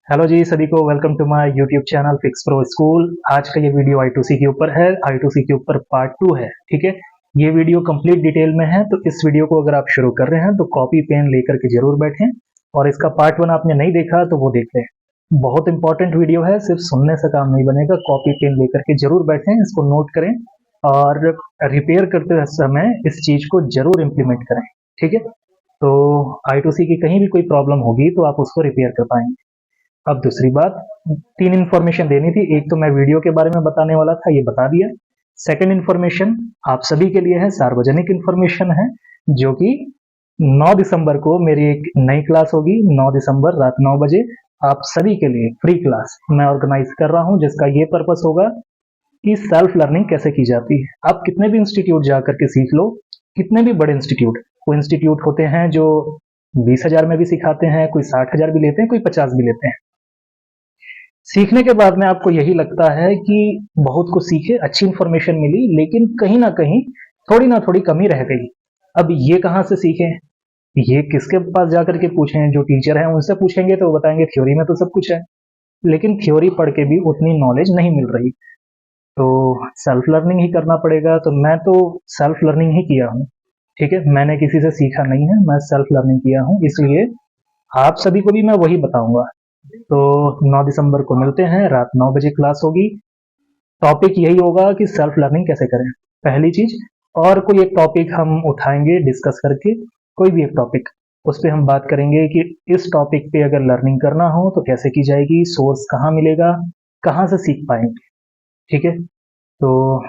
Hello जी सभी को welcome to my YouTube channel fix pro school. आज का ये वीडियो I2C के ऊपर है। I2C के ऊपर पार्ट 2 है। ठीक है, ये वीडियो कंप्लीट डिटेल में है, तो इस वीडियो को अगर आप शुरू कर रहे हैं तो कॉपी पेन लेकर के जरूर बैठें और इसका पार्ट 1 आपने नहीं देखा तो वो देख लें। बहुत इंपॉर्टेंट वीडियो है, सिर्फ सुनने से काम नहीं बनेगा। कॉपी पेन लेकर के जरूर बैठें, इसको नोट करें और रिपेयर करते समय इस चीज को जरूर इम्प्लीमेंट करें। ठीक है, तो I2C की कहीं भी कोई प्रॉब्लम होगी तो आप उसको रिपेयर कर पाएंगे। अब दूसरी बात, 3 इन्फॉर्मेशन देनी थी। एक तो मैं वीडियो के बारे में बताने वाला था, ये बता दिया। सेकंड इन्फॉर्मेशन आप सभी के लिए है, सार्वजनिक इन्फॉर्मेशन है, जो कि 9 दिसंबर को मेरी एक नई क्लास होगी। 9 दिसंबर रात 9 बजे आप सभी के लिए फ्री क्लास मैं ऑर्गेनाइज कर रहा हूं, जिसका ये पर्पस होगा कि सेल्फ लर्निंग कैसे की जाती है। आप कितने भी इंस्टीट्यूट जाकर के सीख लो, कितने भी बड़े इंस्टीट्यूट, कोई इंस्टीट्यूट होते हैं जो 20,000 में भी सिखाते हैं, कोई 60,000 भी लेते हैं, कोई 50 भी लेते हैं। सीखने के बाद में आपको यही लगता है कि बहुत कुछ सीखे, अच्छी इंफॉर्मेशन मिली, लेकिन कहीं ना कहीं थोड़ी ना थोड़ी कमी रह गई। अब ये कहाँ से सीखें, ये किसके पास जाकर के पूछें? जो टीचर हैं उनसे पूछेंगे तो वो बताएंगे थ्योरी में तो सब कुछ है, लेकिन थ्योरी पढ़ के भी उतनी नॉलेज नहीं मिल रही। तो सेल्फ लर्निंग ही करना पड़ेगा। तो मैं तो सेल्फ लर्निंग ही किया हूँ। ठीक है, मैंने किसी से सीखा नहीं है, मैं सेल्फ लर्निंग किया हूँ, इसलिए आप सभी को भी मैं वही बताऊंगा। तो 9 दिसंबर को मिलते हैं, रात 9 बजे क्लास होगी। टॉपिक यही होगा कि सेल्फ लर्निंग कैसे करें, पहली चीज। और कोई एक टॉपिक हम उठाएंगे डिस्कस करके, कोई भी एक टॉपिक, उस पर हम बात करेंगे कि इस टॉपिक पे अगर लर्निंग करना हो तो कैसे की जाएगी, सोर्स कहाँ मिलेगा, कहाँ से सीख पाएंगे। ठीक है, तो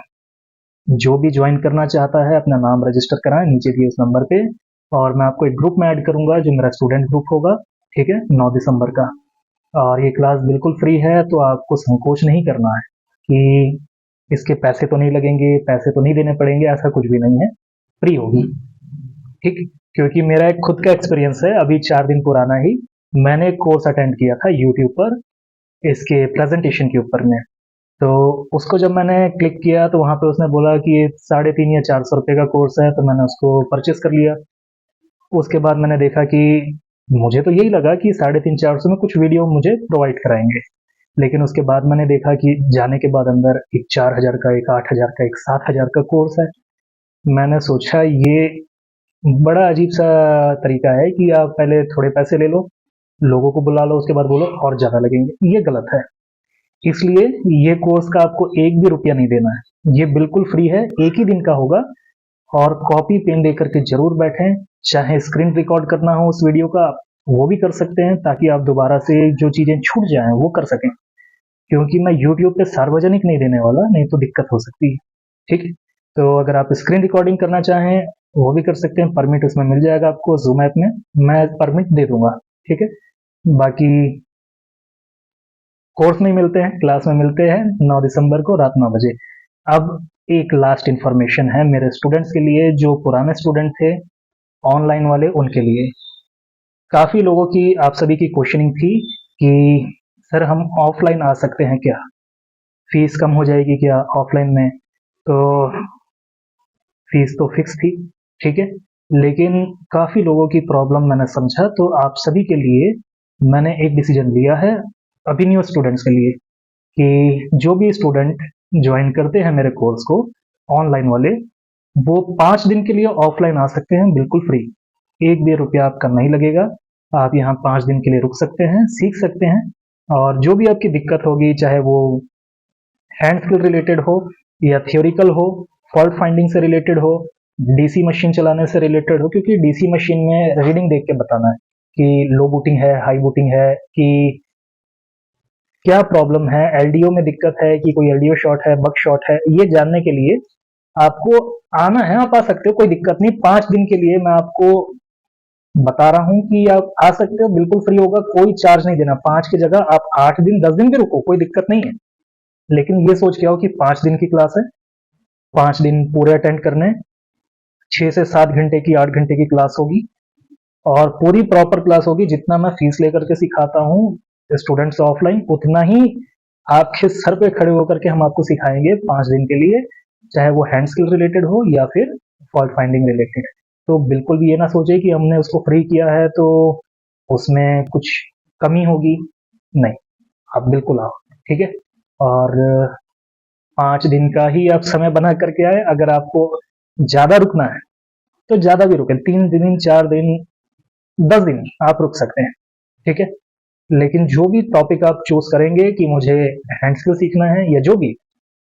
जो भी ज्वाइन करना चाहता है अपना नाम रजिस्टर कराएं नीचे दिए इस नंबर पे, और मैं आपको एक ग्रुप में ऐड करूंगा जो मेरा स्टूडेंट ग्रुप होगा। ठीक है, 9 दिसंबर का। और ये क्लास बिल्कुल फ्री है, तो आपको संकोच नहीं करना है कि इसके पैसे तो नहीं लगेंगे, पैसे तो नहीं देने पड़ेंगे, ऐसा कुछ भी नहीं है, फ्री होगी। ठीक, क्योंकि मेरा एक खुद का एक्सपीरियंस है, अभी 4 दिन पुराना ही मैंने एक कोर्स अटेंड किया था यूट्यूब पर, इसके प्रेजेंटेशन के ऊपर में। तो उसको जब मैंने क्लिक किया तो वहां पे उसने बोला कि ये 350 या 400 रुपए का कोर्स है, तो मैंने उसको परचेस कर लिया। उसके बाद मैंने देखा कि मुझे तो यही लगा कि 350-400 में कुछ वीडियो मुझे प्रोवाइड कराएंगे, लेकिन उसके बाद मैंने देखा कि जाने के बाद अंदर एक 4,000 का, एक 8,000 का, एक 7,000 का कोर्स है। मैंने सोचा ये बड़ा अजीब सा तरीका है कि आप पहले थोड़े पैसे ले लो, लोगों को बुला लो, उसके बाद बोलो और ज्यादा लगेंगे। ये गलत है। इसलिए ये कोर्स का आपको एक भी रुपया नहीं देना है, ये बिल्कुल फ्री है, एक ही दिन का होगा। और कॉपी पेन लेकर के जरूर बैठें, चाहे स्क्रीन रिकॉर्ड करना हो उस वीडियो का वो भी कर सकते हैं, ताकि आप दोबारा से जो चीजें छूट जाएं वो कर सकें। क्योंकि मैं यूट्यूब पे सार्वजनिक नहीं देने वाला, नहीं तो दिक्कत हो सकती है। ठीक है, तो अगर आप स्क्रीन रिकॉर्डिंग करना चाहें वो भी कर सकते हैं, परमिट उसमें मिल जाएगा आपको जूम ऐप में, मैं परमिट दे दूंगा। ठीक है, बाकी कोर्स में मिलते हैं, क्लास में मिलते हैं 9 दिसंबर को रात 9 बजे। अब एक लास्ट इंफॉर्मेशन है मेरे स्टूडेंट्स के लिए, जो पुराने स्टूडेंट थे ऑनलाइन वाले, उनके लिए। काफी लोगों की, आप सभी की क्वेश्चनिंग थी कि सर हम ऑफलाइन आ सकते हैं क्या, फीस कम हो जाएगी क्या ऑफलाइन में? तो फीस तो फिक्स थी। ठीक है, लेकिन काफी लोगों की प्रॉब्लम मैंने समझा, तो आप सभी के लिए मैंने एक डिसीजन लिया है, अभी न्यू स्टूडेंट्स के लिए, कि जो भी स्टूडेंट ज्वाइन करते हैं मेरे कोर्स को ऑनलाइन वाले, वो 5 दिन के लिए ऑफलाइन आ सकते हैं बिल्कुल फ्री। एक भी रुपया आपका नहीं लगेगा। आप यहाँ 5 दिन के लिए रुक सकते हैं, सीख सकते हैं, और जो भी आपकी दिक्कत होगी, चाहे वो हैंड स्किल रिलेटेड हो या थियोरिकल हो, फॉल्ट फाइंडिंग से रिलेटेड हो, डीसी मशीन चलाने से रिलेटेड हो, क्योंकि डीसी मशीन में रीडिंग देख के बताना है कि लो बूटिंग है, हाई बूटिंग है, कि क्या प्रॉब्लम है, एलडीओ में दिक्कत है कि कोई एलडीओ शॉर्ट है, बग शॉर्ट है, ये जानने के लिए आपको आना है। आप आ सकते हो, कोई दिक्कत नहीं। 5 दिन के लिए मैं आपको बता रहा हूं कि आप आ सकते हो, बिल्कुल फ्री होगा, कोई चार्ज नहीं देना। 5 की जगह आप 8 दिन 10 दिन भी रुको, कोई दिक्कत नहीं है, लेकिन ये सोच के आओ कि 5 दिन की क्लास है, 5 दिन पूरे अटेंड करने, 6 से 7 घंटे की, 8 घंटे की क्लास होगी, और पूरी प्रॉपर क्लास होगी। जितना मैं फीस लेकर के सिखाता हूँ स्टूडेंट्स ऑफलाइन, उतना ही आपके सर पे खड़े होकर के हम आपको सिखाएंगे 5 दिन के लिए, चाहे वो हैंड स्किल रिलेटेड हो या फिर फॉल्ट फाइंडिंग रिलेटेड। तो बिल्कुल भी ये ना सोचे कि हमने उसको फ्री किया है तो उसमें कुछ कमी होगी। नहीं, आप बिल्कुल आओ, ठीक है। और 5 दिन का ही आप समय बना करके आए। अगर आपको ज़्यादा रुकना है तो ज़्यादा भी रुकें, 3 दिन 4 दिन 10 दिन आप रुक सकते हैं, ठीक है। लेकिन जो भी टॉपिक आप चूज करेंगे कि मुझे हैंड स्किल सीखना है या जो भी,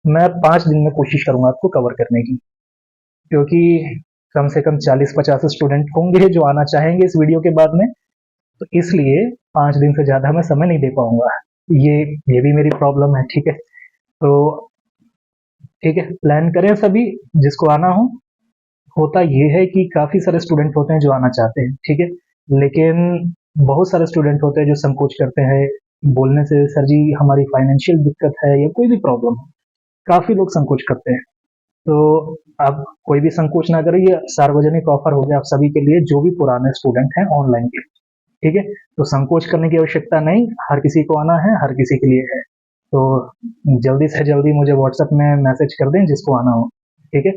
मैं 5 दिन में कोशिश करूंगा आपको कवर करने की, क्योंकि कम से कम 40-50 स्टूडेंट होंगे जो आना चाहेंगे इस वीडियो के बाद में। तो इसलिए 5 दिन से ज़्यादा मैं समय नहीं दे पाऊंगा। ये ये भी मेरी प्रॉब्लम है, ठीक है। तो ठीक है, प्लान करें सभी जिसको आना हो। होता ये है कि काफ़ी सारे स्टूडेंट होते हैं जो आना चाहते हैं, ठीक है। लेकिन बहुत सारे स्टूडेंट होते हैं जो संकोच करते हैं बोलने से, सर जी हमारी फाइनेंशियल दिक्कत है या कोई भी प्रॉब्लम है। काफ़ी लोग संकोच करते हैं। तो आप कोई भी संकोच ना करें, ये सार्वजनिक ऑफर हो गया आप सभी के लिए जो भी पुराने स्टूडेंट हैं ऑनलाइन के, ठीक है। तो संकोच करने की आवश्यकता नहीं, हर किसी को आना है, हर किसी के लिए है। तो जल्दी से जल्दी मुझे व्हाट्सएप में मैसेज कर दें जिसको आना हो, ठीक है।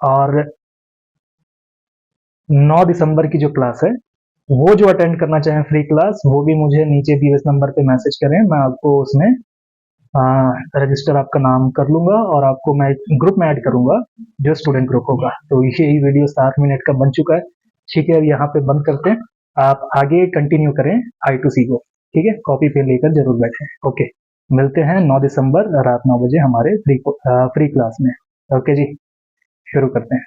और 9 दिसंबर की जो क्लास है वो जो अटेंड करना चाहें फ्री क्लास, वो भी मुझे नीचे दिए इस नंबर पे मैसेज करें, मैं आपको उसमें रजिस्टर आपका नाम कर लूंगा और आपको मैं ग्रुप में ऐड करूंगा जो स्टूडेंट ग्रुप होगा। तो ये वीडियो 7 मिनट का बन चुका है, ठीक है। अब यहाँ पे बंद करते हैं, आप आगे कंटिन्यू करें I2C को, ठीक है। कॉपी पेन लेकर जरूर बैठें। ओके, मिलते हैं 9 दिसंबर रात 9 बजे हमारे फ्री क्लास में। ओके जी, शुरू करते हैं।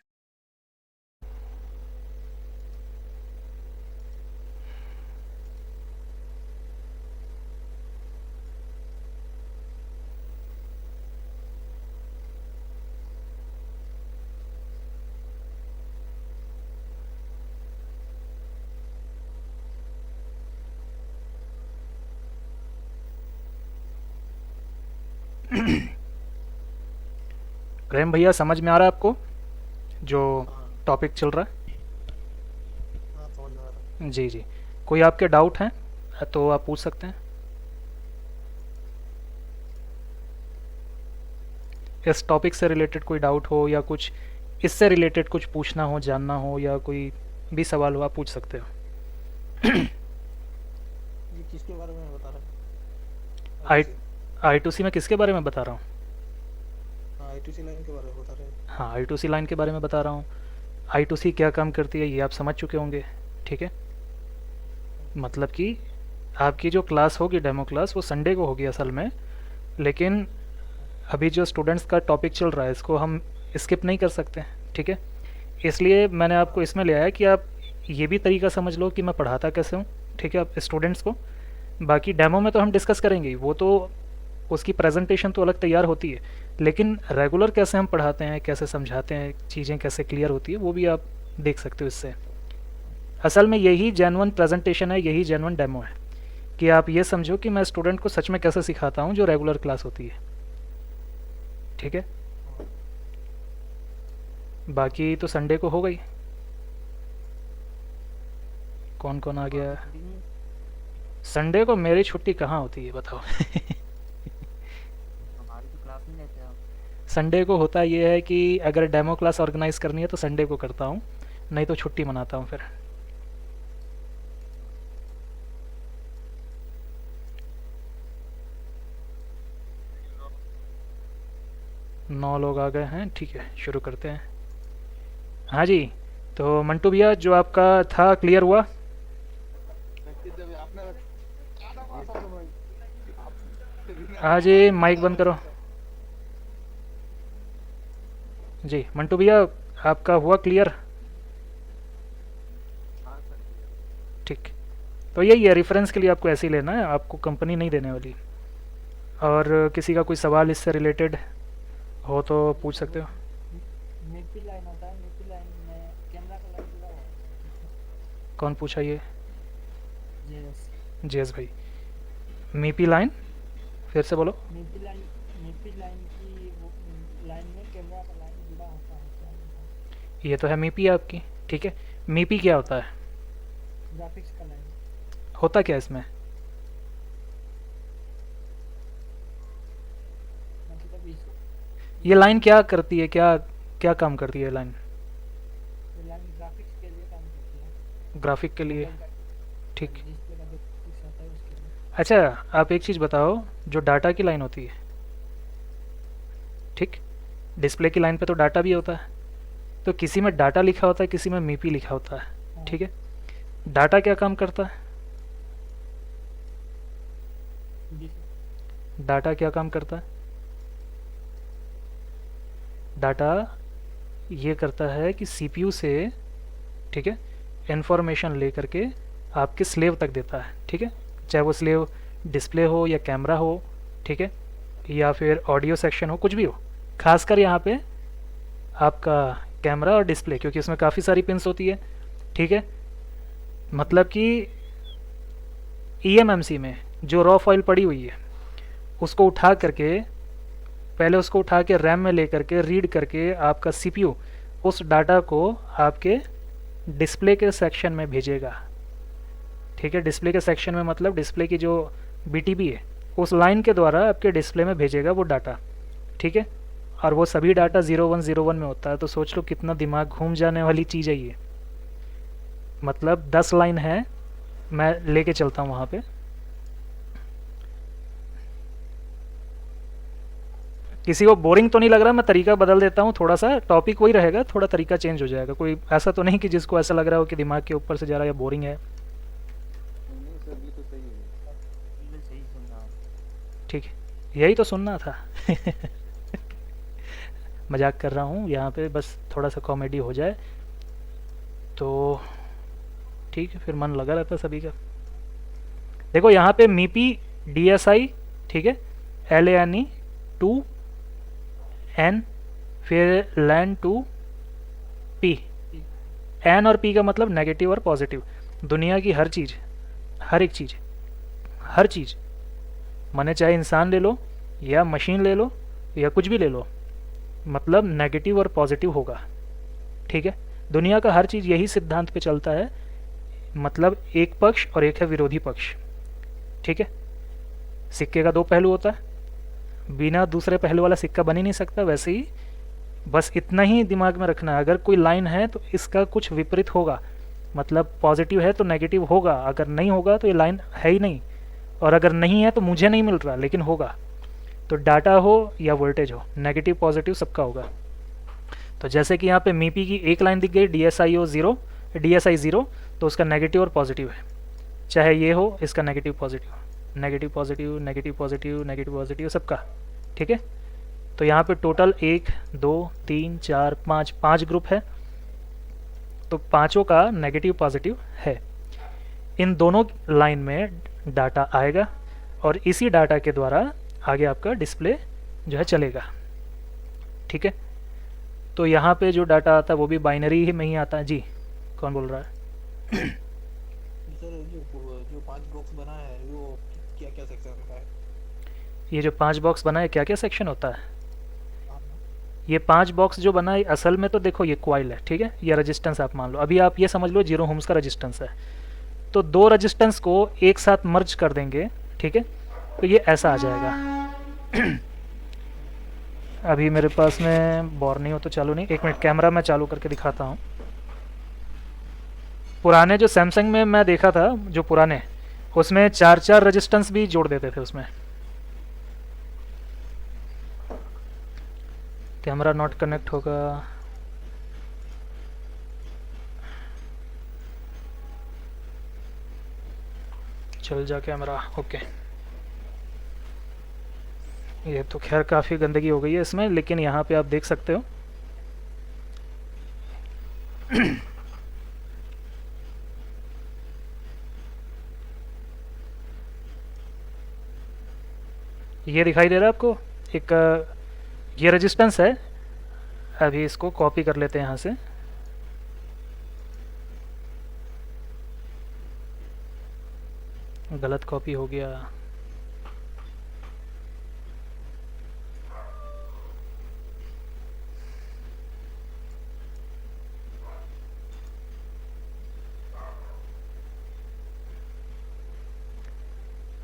प्रेम भैया, समझ में आ रहा है आपको जो हाँ। टॉपिक चल रहा हाँ, समझ में आ रहा है? जी जी। कोई आपके डाउट हैं तो आप पूछ सकते हैं। इस टॉपिक से रिलेटेड कोई डाउट हो या कुछ इससे रिलेटेड कुछ पूछना हो, जानना हो, या कोई भी सवाल हो, आप पूछ सकते हो। है। ये किसके बारे में बता रहा है? आई I2C। I2C में किसके बारे में बता रहा हूँ? हाँ, I2C लाइन के बारे में बता रहे हैं। हाँ, I2C लाइन के बारे में बता रहा हूँ। I2C क्या काम करती है ये आप समझ चुके होंगे, ठीक है। मतलब कि आपकी जो क्लास होगी, डेमो क्लास, वो संडे को होगी असल में। लेकिन अभी जो स्टूडेंट्स का टॉपिक चल रहा है इसको हम स्किप नहीं कर सकते, ठीक है। इसलिए मैंने आपको इसमें ले आया कि आप ये भी तरीका समझ लो कि मैं पढ़ाता कैसे हूँ, ठीक है, आप स्टूडेंट्स को। बाकी डेमो में तो हम डिस्कस करेंगे ही, वो तो उसकी प्रेजेंटेशन तो अलग तैयार होती है। लेकिन रेगुलर कैसे हम पढ़ाते हैं, कैसे समझाते हैं, चीज़ें कैसे क्लियर होती है, वो भी आप देख सकते हो इससे। असल में यही जेन्युइन प्रेजेंटेशन है, यही जेन्युइन डेमो है कि आप ये समझो कि मैं स्टूडेंट को सच में कैसे सिखाता हूँ जो रेगुलर क्लास होती है, ठीक है। बाकी तो संडे को हो गई। कौन कौन आ गया? छुट्टी में संडे को मेरी छुट्टी कहाँ होती है बताओ? हमारी तो क्लास नहीं लेते आप। संडे को होता ये है कि अगर डेमो क्लास ऑर्गेनाइज करनी है तो संडे को करता हूँ, नहीं तो छुट्टी मनाता हूँ फिर। नौ लोग आ गए हैं, ठीक है, शुरू करते हैं। हाँ जी, तो मंटू भैया जो आपका था क्लियर हुआ? हाँ जी, माइक बंद करो। जी मंटू भैया, आपका हुआ क्लियर? ठीक। तो यही है, रेफरेंस के लिए आपको ऐसे ही लेना है, आपको कंपनी नहीं देने वाली। और किसी का कोई सवाल इससे रिलेटेड हो तो पूछ सकते हो। मीपी लाइन होता है, मीपी लाइन में कैमरा का लाइन जुड़ा हुआ है। कौन पूछा ये? यस। जेएस भाई। मीपी लाइन फिर से बोलो। मीपी लाइन की वो लाइन में कैमरा का लाइन जुड़ा होता है क्या? ये तो है मीपी आपकी, ठीक है। मीपी क्या होता है? ग्राफिक्स का लाइन। होता क्या इसमें? मतलब इस ये लाइन क्या करती है, क्या क्या काम करती है लाइन? ये लाइन ग्राफिक्स के लिए काम करती है। ग्राफिक के लिए, मोबाइल का ठीक। डिस्प्ले का जो ग्राफिक्स होता है उसके लिए। अच्छा, आप एक चीज़ बताओ, जो डाटा की लाइन होती है, ठीक, डिस्प्ले की लाइन पे तो डाटा भी होता है, तो किसी में डाटा लिखा होता है, किसी में मीपी लिखा होता है, हाँ ठीक है। डाटा क्या काम करता है? जी सर। डाटा क्या काम करता है? डाटा ये करता है कि सीपीयू से, ठीक है, इंफॉर्मेशन ले करके आपके स्लेव तक देता है, ठीक है, चाहे वो स्लेव डिस्प्ले हो या कैमरा हो, ठीक है, या फिर ऑडियो सेक्शन हो, कुछ भी हो। खासकर यहाँ पे आपका कैमरा और डिस्प्ले, क्योंकि उसमें काफ़ी सारी पिंस होती है, ठीक है। मतलब कि ईएमएमसी में जो रॉ फाइल पड़ी हुई है, उसको उठा करके, पहले उसको उठा के रैम में ले करके रीड करके आपका सीपीयू उस डाटा को आपके डिस्प्ले के सेक्शन में भेजेगा, ठीक है। डिस्प्ले के सेक्शन में मतलब डिस्प्ले की जो बीटीबी है, उस लाइन के द्वारा आपके डिस्प्ले में भेजेगा वो डाटा, ठीक है। और वो सभी डाटा 0101 में होता है, तो सोच लो कितना दिमाग घूम जाने वाली चीज़ है ये। मतलब 10 लाइन है, मैं लेके चलता हूँ वहाँ पे। किसी को बोरिंग तो नहीं लग रहा? मैं तरीका बदल देता हूँ थोड़ा सा, टॉपिक वही रहेगा, थोड़ा तरीका चेंज हो जाएगा। कोई ऐसा तो नहीं कि जिसको ऐसा लग रहा हो कि दिमाग के ऊपर से जा रहा है या बोरिंग है? नहीं सर, बिल्कुल सही है। बिल्कुल सही सुन रहा हूँ। ठीक है, यही तो सुनना था। मजाक कर रहा हूँ यहाँ पे, बस थोड़ा सा कॉमेडी हो जाए तो ठीक है, फिर मन लगा रहता सभी का। देखो यहाँ पे मीपी DSI, ठीक है, LANE 2N, फिर LAN 2P। N और P का मतलब नेगेटिव और पॉजिटिव। दुनिया की हर चीज़, हर एक चीज़, हर चीज़, माने चाहे इंसान ले लो या मशीन ले लो या कुछ भी ले लो, मतलब नेगेटिव और पॉजिटिव होगा, ठीक है। दुनिया का हर चीज़ यही सिद्धांत पे चलता है, मतलब एक पक्ष और एक है विरोधी पक्ष, ठीक है। सिक्के का दो पहलू होता है, बिना दूसरे पहलू वाला सिक्का बन ही नहीं सकता। वैसे ही बस इतना ही दिमाग में रखना है, अगर कोई लाइन है तो इसका कुछ विपरीत होगा, मतलब पॉजिटिव है तो नेगेटिव होगा, अगर नहीं होगा तो ये लाइन है ही नहीं, और अगर नहीं है तो मुझे नहीं मिल रहा लेकिन होगा। तो डाटा हो या वोल्टेज हो, नेगेटिव पॉजिटिव सबका होगा। तो जैसे कि यहाँ पे मीपी की एक लाइन दिख गई, DSI 0, तो उसका नेगेटिव और पॉजिटिव है, चाहे ये हो, इसका negative positive, negative positive, negative positive, negative positive सबका, ठीक है। तो यहाँ पे टोटल 1 2 3 4 5 ग्रुप है, तो पांचों का नेगेटिव पॉजिटिव है। इन दोनों लाइन में डाटा आएगा और इसी डाटा के द्वारा आगे आपका डिस्प्ले जो है चलेगा, ठीक है। तो यहाँ पे जो डाटा आता है वो भी बाइनरी ही में ही आता है। जी, कौन बोल रहा है? सर जो 5 बॉक्स बना है वो क्या क्या सेक्शन का है? ये जो 5 बॉक्स बना है क्या क्या सेक्शन होता है? हाँ, ये 5 बॉक्स जो बना है असल में तो देखो ये कॉइल है, ठीक है, ये रेजिस्टेंस आप मान लो, अभी आप ये समझ लो 0 ओम्स का रेजिस्टेंस है, तो दो रेजिस्टेंस को एक साथ मर्ज कर देंगे, ठीक है, तो ये ऐसा आ जाएगा। अभी मेरे पास में बोर नहीं हो तो चालू नहीं, 1 मिनट, कैमरा मैं चालू करके दिखाता हूँ। पुराने जो सैमसंग में मैं देखा था, जो पुराने, उसमें 4 रेजिस्टेंस भी जोड़ देते थे उसमें। कैमरा नॉट कनेक्ट होगा, चल जा कैमरा, ओके। ये तो खैर काफ़ी गंदगी हो गई है इसमें, लेकिन यहाँ पे आप देख सकते हो। ये दिखाई दे रहा है आपको, एक ये रेजिस्टेंस है। अभी इसको कॉपी कर लेते हैं यहाँ से, गलत कॉपी हो गया।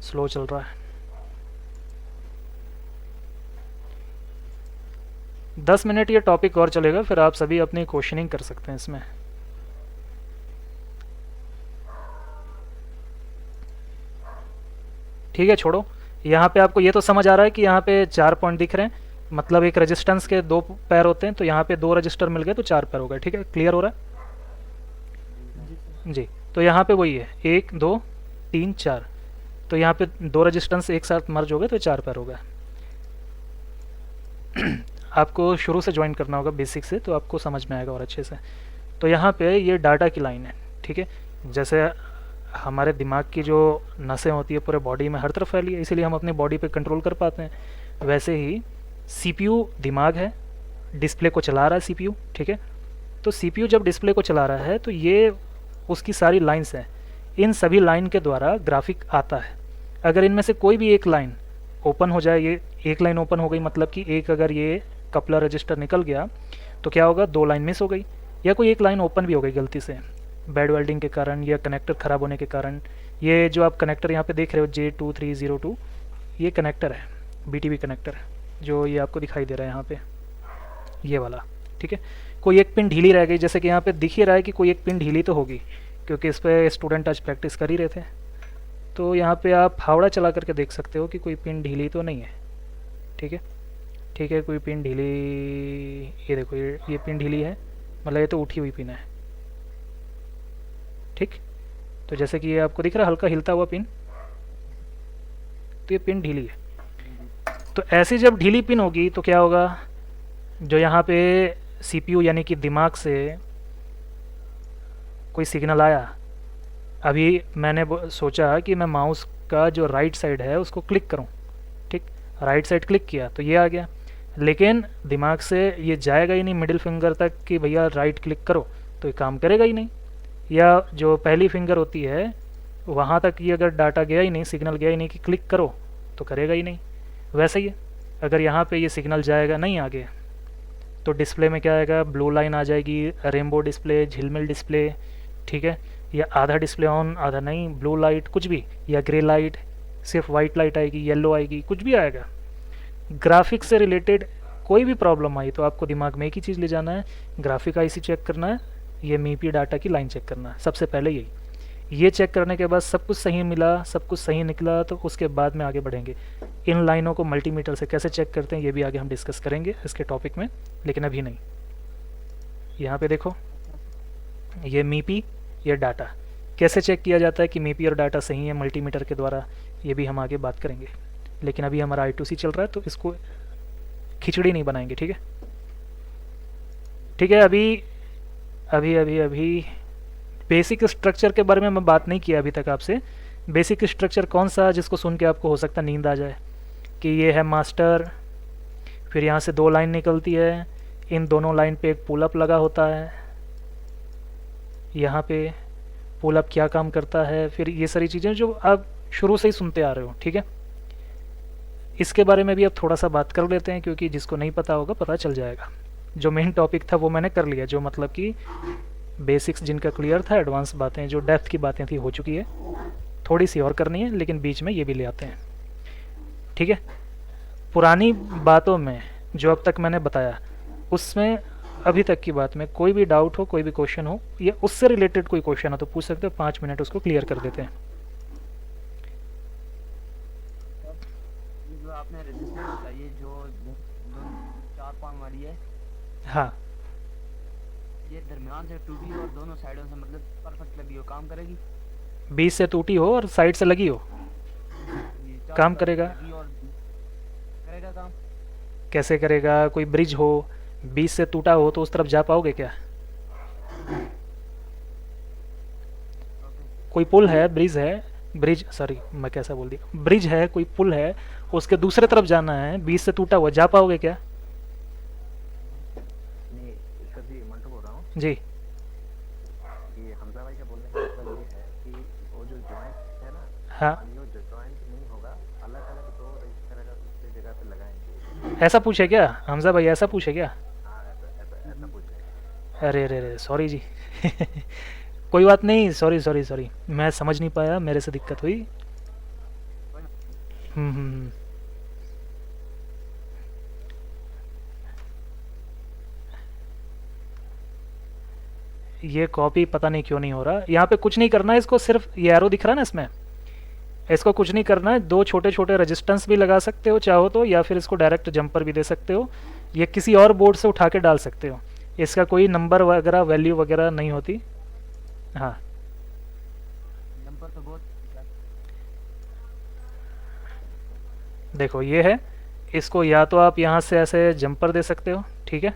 स्लो चल रहा है। 10 मिनट ये टॉपिक और चलेगा, फिर आप सभी अपनी क्वेश्चनिंग कर सकते हैं इसमें। ठीक है, छोड़ो। यहाँ पे आपको ये तो समझ आ रहा है कि यहाँ पे 4 पॉइंट दिख रहे हैं, मतलब एक रेजिस्टेंस के 2 पैर होते हैं, तो यहाँ पे 2 रजिस्टर मिल गए तो 4 पैर हो गए। ठीक है, क्लियर हो रहा जी सर। है जी। तो यहाँ पे वही है 1 2 3 4, तो यहाँ पे 2 रजिस्टेंस एक साथ मर्ज हो गए तो 4 पैर हो गए। आपको शुरू से ज्वाइन करना होगा बेसिक से, तो आपको समझ में आएगा और अच्छे से। तो यहाँ पे ये डाटा की लाइन है। ठीक है, जैसे हमारे दिमाग की जो नसें होती है पूरे बॉडी में हर तरफ फैली है, इसीलिए हम अपनी बॉडी पे कंट्रोल कर पाते हैं। वैसे ही सीपीयू दिमाग है, डिस्प्ले को चला रहा है सीपीयू। ठीक है, तो सीपीयू जब डिस्प्ले को चला रहा है तो ये उसकी सारी लाइंस हैं, इन सभी लाइन के द्वारा ग्राफिक आता है। अगर इनमें से कोई भी एक लाइन ओपन हो जाए, ये एक लाइन ओपन हो गई मतलब कि एक अगर ये कपलर रजिस्टर निकल गया तो क्या होगा, 2 लाइन मिस हो गई, या कोई एक लाइन ओपन भी हो गई गलती से बैड वेल्डिंग के कारण या कनेक्टर ख़राब होने के कारण। ये जो आप कनेक्टर यहाँ पे देख रहे हो J2302, ये कनेक्टर है, BTB कनेक्टर, जो ये आपको दिखाई दे रहा है यहाँ पे, ये वाला। ठीक है, कोई एक पिन ढीली रह गई, जैसे कि यहाँ पे दिख ही रहा है कि कोई एक पिन ढीली तो होगी, क्योंकि इस पर स्टूडेंट आज प्रैक्टिस कर ही रहे थे। तो यहाँ पे आप फावड़ा चला करके देख सकते हो कि कोई पिन ढीली तो नहीं है। ठीक है, ठीक है, कोई पिन ढीली, ये देखो ये पिन ढीली है, मतलब ये तो उठी हुई पिन है। ठीक, तो जैसे कि ये आपको दिख रहा है हल्का हिलता हुआ पिन, तो ये पिन ढीली है। तो ऐसी जब ढीली पिन होगी तो क्या होगा, जो यहाँ पे सीपीयू यानी कि दिमाग से कोई सिग्नल आया, अभी मैंने सोचा कि मैं माउस का जो राइट साइड है उसको क्लिक करूं। ठीक, राइट साइड क्लिक किया तो ये आ गया, लेकिन दिमाग से ये जाएगा ही नहीं मिडिल फिंगर तक कि भैया राइट क्लिक करो, तो ये काम करेगा ही नहीं। या जो पहली फिंगर होती है वहाँ तक ये अगर डाटा गया ही नहीं, सिग्नल गया ही नहीं कि क्लिक करो, तो करेगा ही नहीं। वैसे ही अगर यहाँ पे ये सिग्नल जाएगा नहीं आगे, तो डिस्प्ले में क्या आएगा, ब्लू लाइन आ जाएगी, रेनबो डिस्प्ले, झिलमिल डिस्प्ले। ठीक है, या आधा डिस्प्ले ऑन आधा नहीं, ब्लू लाइट कुछ भी, या ग्रे लाइट, सिर्फ वाइट लाइट आएगी, येलो आएगी, कुछ भी आएगा। ग्राफिक्स से रिलेटेड कोई भी प्रॉब्लम आई तो आपको दिमाग में एक ही चीज़ ले जाना है, ग्राफिक आईसी चेक करना है, ये मीपी डाटा की लाइन चेक करना है, सबसे पहले यही। ये चेक करने के बाद सब कुछ सही मिला, सब कुछ सही निकला, तो उसके बाद में आगे बढ़ेंगे। इन लाइनों को मल्टीमीटर से कैसे चेक करते हैं ये भी आगे हम डिस्कस करेंगे इसके टॉपिक में, लेकिन अभी नहीं। यहाँ पे देखो ये मीपी, ये डाटा कैसे चेक किया जाता है कि मीपी और डाटा सही है मल्टीमीटर के द्वारा, ये भी हम आगे बात करेंगे। लेकिन अभी हमारा I2C चल रहा है तो इसको खिचड़ी नहीं बनाएंगे। ठीक है, ठीक है। अभी अभी अभी अभी बेसिक स्ट्रक्चर के बारे में मैं बात नहीं किया अभी तक आपसे। बेसिक स्ट्रक्चर कौन सा जिसको सुन के आपको हो सकता नींद आ जाए, कि ये है मास्टर, फिर यहाँ से 2 लाइन निकलती है, इन दोनों लाइन पे एक पुल अप लगा होता है, यहाँ पे पुल अप क्या काम करता है, फिर ये सारी चीज़ें जो आप शुरू से ही सुनते आ रहे हो। ठीक है, इसके बारे में भी अब थोड़ा सा बात कर लेते हैं, क्योंकि जिसको नहीं पता होगा पता चल जाएगा। जो मेन टॉपिक था वो मैंने कर लिया, जो मतलब कि बेसिक्स जिनका क्लियर था, एडवांस बातें जो डेप्थ की बातें थी हो चुकी है, थोड़ी सी और करनी है, लेकिन बीच में ये भी ले आते हैं। ठीक है, पुरानी बातों में जो अब तक मैंने बताया उसमें अभी तक की बात में कोई भी डाउट हो, कोई भी क्वेश्चन हो, या उससे रिलेटेड कोई क्वेश्चन हो तो पूछ सकते हो, 5 मिनट उसको क्लियर कर देते हैं। जो आपने रजिस्टर बताई जो 4 पॉइंट वाली है, हाँ, ये दरमियान से टूटी और दोनों साइडों से मतलब परफेक्ट लगी हो, काम करेगी? बीच से टूटी हो और साइड से लगी हो, ये चार काम तरफ करेगा। लगी और करेगा काम? कैसे करेगा, कोई ब्रिज हो बीच से टूटा हो तो उस तरफ जा पाओगे क्या? कोई पुल है, ब्रिज है, ब्रिज सॉरी मैं कैसा बोल दिया, ब्रिज है, कोई पुल है, उसके दूसरे तरफ जाना है, बीच से टूटा हुआ, जा पाओगे क्या? नहीं, कभी मंटू बोल रहा हूँ जी, कि हमजा भाई का बोलने का मतलब ये है कि वो जो जॉइंट है ना, हाँ, जो जॉइंट नहीं होगा, अलग अलग 2 रजिस्टर अगर दूसरी जगह पे लगाएंगे। ऐसा पूछे क्या हमजा भाई, ऐसा पूछे क्या? हाँ, ऐसा पूछ रहे हैं। अरे अरे अरे सॉरी जी कोई बात नहीं, सॉरी सॉरी सॉरी, मैं समझ नहीं पाया, मेरे से दिक्कत हुई। हम्म। ये कॉपी पता नहीं क्यों नहीं हो रहा, यहाँ पे कुछ नहीं करना है, इसको सिर्फ ये एरो दिख रहा है ना, इसमें इसको कुछ नहीं करना है, 2 छोटे छोटे रेजिस्टेंस भी लगा सकते हो चाहो तो, या फिर इसको डायरेक्ट जंपर भी दे सकते हो, ये किसी और बोर्ड से उठा के डाल सकते हो, इसका कोई नंबर वगैरह वैल्यू वगैरह नहीं होती। हाँ नंबर तो बहुत देखो ये है, इसको या तो आप यहाँ से ऐसे जंपर दे सकते हो, ठीक है,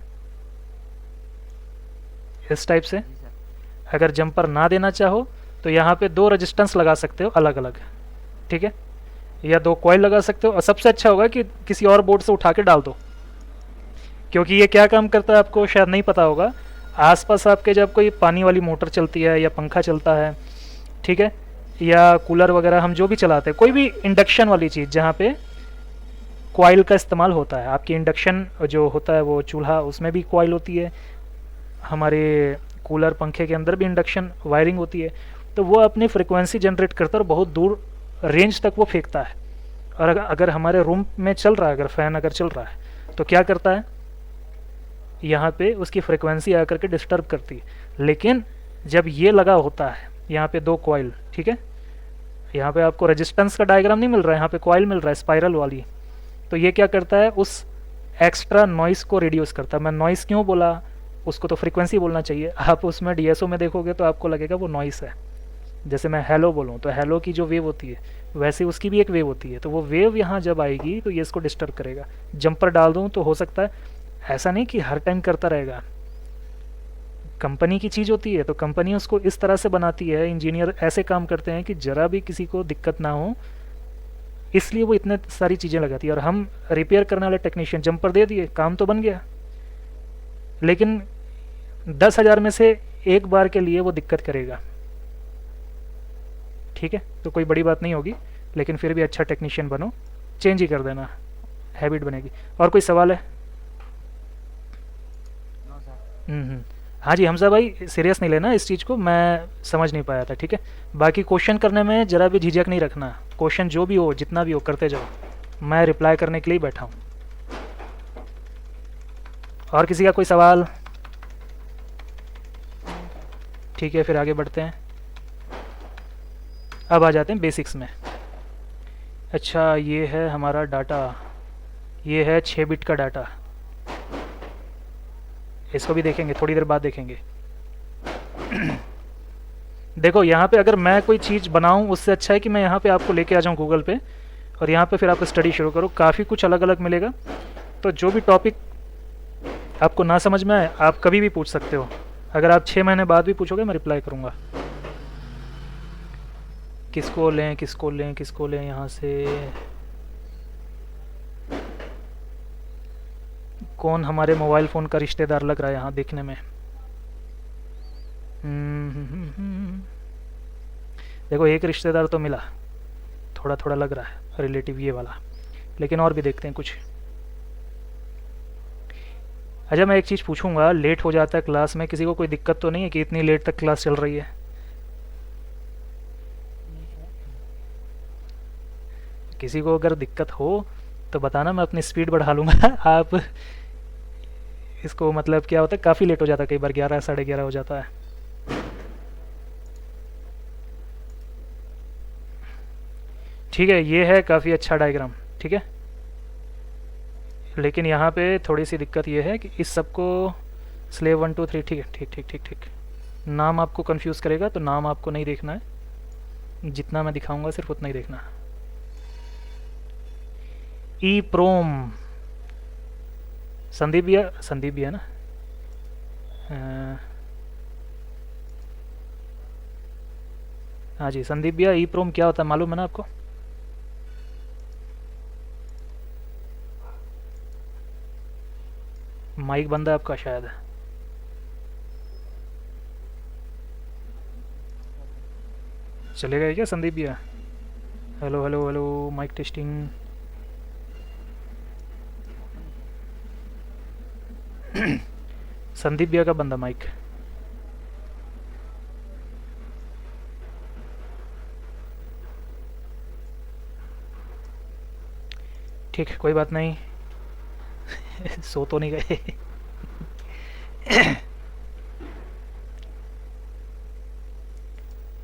इस टाइप से। जी सर। अगर जंपर ना देना चाहो तो यहाँ पे 2 रेजिस्टेंस लगा सकते हो अलग अलग, ठीक है, या 2 कॉइल लगा सकते हो, और सबसे अच्छा होगा कि किसी और बोर्ड से उठा के डाल दो, क्योंकि ये क्या काम करता है आपको शायद नहीं पता होगा। आसपास आपके जब कोई पानी वाली मोटर चलती है या पंखा चलता है, ठीक है, या कूलर वगैरह हम जो भी चलाते हैं, कोई भी इंडक्शन वाली चीज़ जहाँ पे कॉइल का इस्तेमाल होता है, आपकी इंडक्शन जो होता है वो चूल्हा, उसमें भी कॉइल होती है, हमारे कूलर पंखे के अंदर भी इंडक्शन वायरिंग होती है, तो वो अपनी फ्रिक्वेंसी जनरेट करता है और बहुत दूर रेंज तक वो फेंकता है। और अगर हमारे रूम में चल रहा है, अगर फ़ैन अगर चल रहा है तो क्या करता है, यहाँ पे उसकी फ्रिक्वेंसी आकर के डिस्टर्ब करती है। लेकिन जब ये लगा होता है यहाँ पे 2 कॉइल, ठीक है, यहाँ पे आपको रेजिस्टेंस का डायग्राम नहीं मिल रहा है, यहाँ पे कॉइल मिल रहा है स्पाइरल वाली, तो ये क्या करता है, उस एक्स्ट्रा नॉइस को रिड्यूस करता है। मैं नॉइस क्यों बोला, उसको तो फ्रीक्वेंसी बोलना चाहिए, आप उसमें डीएसओ में देखोगे तो आपको लगेगा वो नॉइस है। जैसे मैं हेलो बोलूँ तो हेलो की जो वेव होती है वैसे उसकी भी एक वेव होती है, तो वो वेव यहाँ जब आएगी तो ये इसको डिस्टर्ब करेगा। जंपर डाल दूँ तो हो सकता है, ऐसा नहीं कि हर टाइम करता रहेगा, कंपनी की चीज़ होती है तो कंपनी उसको इस तरह से बनाती है, इंजीनियर ऐसे काम करते हैं कि ज़रा भी किसी को दिक्कत ना हो, इसलिए वो इतने सारी चीज़ें लगाती है। और हम रिपेयर करने वाले टेक्नीशियन जंपर दे दिए, काम तो बन गया, लेकिन 10,000 में से एक बार के लिए वो दिक्कत करेगा, ठीक है, तो कोई बड़ी बात नहीं होगी, लेकिन फिर भी अच्छा टेक्नीशियन बनो, चेंज ही कर देना, हैबिट बनेगी। और कोई सवाल है? No sir. हाँ जी हमजा भाई, सीरियस नहीं लेना इस चीज़ को, मैं समझ नहीं पाया था, ठीक है। बाकी क्वेश्चन करने में ज़रा भी झिझक नहीं रखना, क्वेश्चन जो भी हो जितना भी हो करते जाओ, मैं रिप्लाई करने के लिए बैठा हूँ। और किसी का कोई सवाल? ठीक है, फिर आगे बढ़ते हैं। अब आ जाते हैं बेसिक्स में। अच्छा, ये है हमारा डाटा, ये है 6 बिट का डाटा, इसको भी देखेंगे, थोड़ी देर बाद देखेंगे। देखो यहाँ पे अगर मैं कोई चीज़ बनाऊँ, उससे अच्छा है कि मैं यहाँ पे आपको लेके आ जाऊँ गूगल पे, और यहाँ पे फिर आप स्टडी शुरू करो, काफ़ी कुछ अलग अलग मिलेगा। तो जो भी टॉपिक आपको ना समझ में आए आप कभी भी पूछ सकते हो, अगर आप 6 महीने बाद भी पूछोगे मैं रिप्लाई करूँगा। किसको लें किसको लें किसको लें, यहाँ से कौन हमारे मोबाइल फ़ोन का रिश्तेदार लग रहा है यहाँ देखने में। देखो एक रिश्तेदार तो मिला, थोड़ा थोड़ा लग रहा है रिलेटिव ये वाला, लेकिन और भी देखते हैं कुछ। अच्छा, मैं एक चीज़ पूछूंगा, लेट हो जाता है क्लास में, किसी को कोई दिक्कत तो नहीं है कि इतनी लेट तक क्लास चल रही है? किसी को अगर दिक्कत हो तो बताना, मैं अपनी स्पीड बढ़ा लूँगा। आप इसको मतलब क्या होता है, काफ़ी लेट हो जाता है, कई बार 11 साढ़े 11 हो जाता है। ठीक है, ये है काफ़ी अच्छा डायग्राम, ठीक है, लेकिन यहाँ पे थोड़ी सी दिक्कत ये है कि इस सबको स्लेव 1 2 3, ठीक है, ठीक ठीक ठीक ठीक, नाम आपको कंफ्यूज करेगा, तो नाम आपको नहीं देखना है, जितना मैं दिखाऊंगा सिर्फ उतना ही देखना। ई प्रोम, संदीप भी है ना? हाँ जी संदीप भैया, ई प्रोम क्या होता है मालूम है ना आपको? माइक बंद है आपका शायद। चलेगा क्या संदीप भैया? Hello hello hello, mic testing. Sandeep भैया का बंदा माइक। ठीक, कोई बात नहीं। सो तो नहीं गए?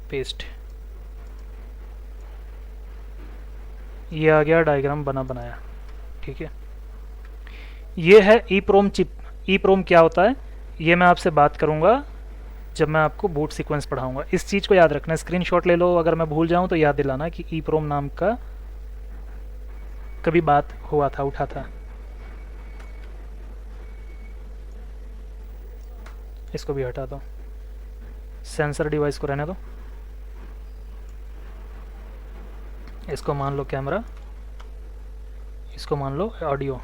पेस्ट। ये आ गया डायग्राम बना बनाया, ठीक है। ये है EEPROM चिप। EEPROM क्या होता है ये मैं आपसे बात करूँगा जब मैं आपको बूट सीक्वेंस पढ़ाऊँगा। इस चीज़ को याद रखना, स्क्रीनशॉट ले लो, अगर मैं भूल जाऊँ तो याद दिलाना कि EEPROM नाम का कभी बात हुआ था, उठा था। इसको भी हटा दो, सेंसर डिवाइस को रहने दो, इसको मान लो कैमरा, इसको मान लो ऑडियो।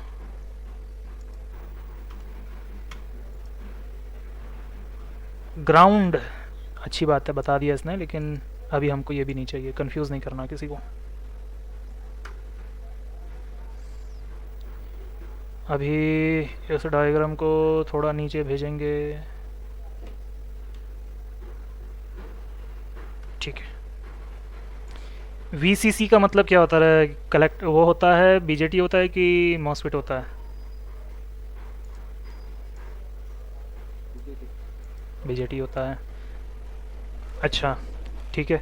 ग्राउंड अच्छी बात है, बता दिया इसने, लेकिन अभी हमको ये भी नहीं चाहिए, कंफ्यूज नहीं करना किसी को। अभी इस डायग्राम को थोड़ा नीचे भेजेंगे, ठीक है। VCC का मतलब क्या होता है? कलेक्ट वो होता है, BJT होता है कि मॉसफेट होता है? BJT होता है, अच्छा ठीक है।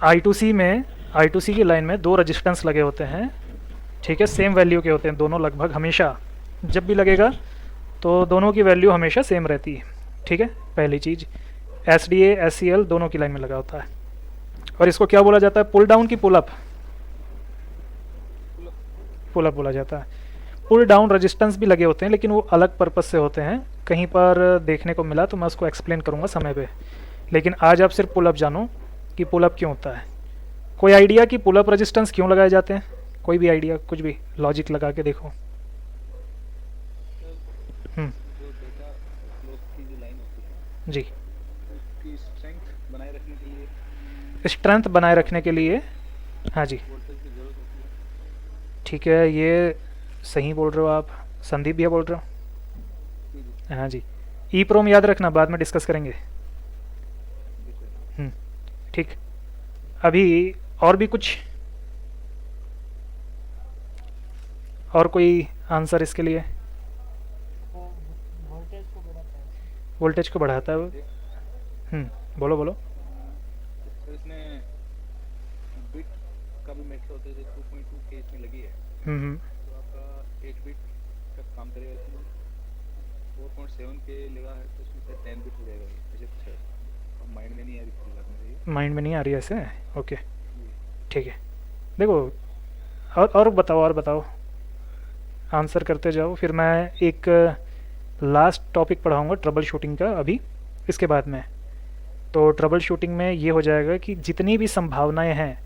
I2C की लाइन में 2 रजिस्टेंस लगे होते हैं, ठीक है, सेम वैल्यू के होते हैं दोनों लगभग, हमेशा जब भी लगेगा तो दोनों की वैल्यू हमेशा सेम रहती है, ठीक है। पहली चीज़ SDA SCL दोनों की लाइन में लगा होता है। और इसको क्या बोला जाता है, पुल डाउन की पुल अप? पुल अप बोला जाता है। पुल डाउन रेजिस्टेंस भी लगे होते हैं, लेकिन वो अलग पर्पस से होते हैं, कहीं पर देखने को मिला तो मैं उसको एक्सप्लेन करूँगा समय पे। लेकिन आज आप सिर्फ पुल अप जानो कि पुल अप क्यों होता है। कोई आइडिया कि पुल अप रेजिस्टेंस क्यों लगाए जाते हैं? कोई भी आइडिया, कुछ भी लॉजिक लगा के देखो। जो डेटा फ्लो की जो लाइन होती है जी, उसकी स्ट्रेंथ बनाए रखने के लिए, स्ट्रेंथ बनाए रखने के लिए, हाँ जी वोल्टेज की जरूरत होती है। ठीक है, ये सही बोल रहे हो आप, संदीप भैया बोल रहे हो, जी जी हाँ जी। EEPROM याद रखना, बाद में डिस्कस करेंगे, जी सर। ठीक। अभी और भी कुछ, और कोई आंसर इसके लिए? वो वोल्टेज को बढ़ाता है। वोल्टेज को बढ़ाता है वो, बोलो बोलो। सर इसमें बिट का भी मैटर होता है, जो 2.2 के इसमें लगी है, हम्म तो आपका 8 बिट तक काम करेगा। इसमें 4.7 के लगा है तो इसमें से 10 बिट हो जाएगा, ऐसे कुछ है। अब माइंड में नहीं आ रही थी बात मेरी। माइंड में नहीं आ रही है ऐसे, ओके जी ठीक है। देखो और बताओ, और बताओ, आंसर करते जाओ, फिर मैं एक लास्ट टॉपिक पढ़ाऊँगा ट्रबल शूटिंग का अभी, इसके बाद में। तो ट्रबल शूटिंग में ये हो जाएगा कि जितनी भी संभावनाएं हैं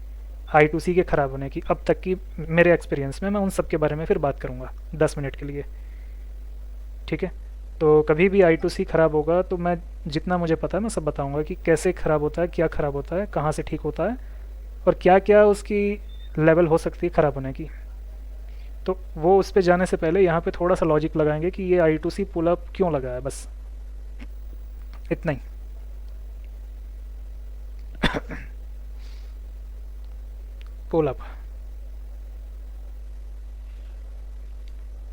I2C के ख़राब होने की अब तक की मेरे एक्सपीरियंस में, मैं उन सब के बारे में फिर बात करूँगा 10 मिनट के लिए, ठीक है। तो कभी भी I2C ख़राब होगा तो मैं जितना मुझे पता है मैं सब बताऊँगा कि कैसे ख़राब होता है, क्या ख़राब होता है, कहाँ से ठीक होता है, और क्या क्या उसकी लेवल हो सकती है ख़राब होने की। तो वो उस पे जाने से पहले यहाँ पे थोड़ा सा लॉजिक लगाएंगे कि ये I2C पुल अप क्यों लगा है, बस इतना ही। पुल अप,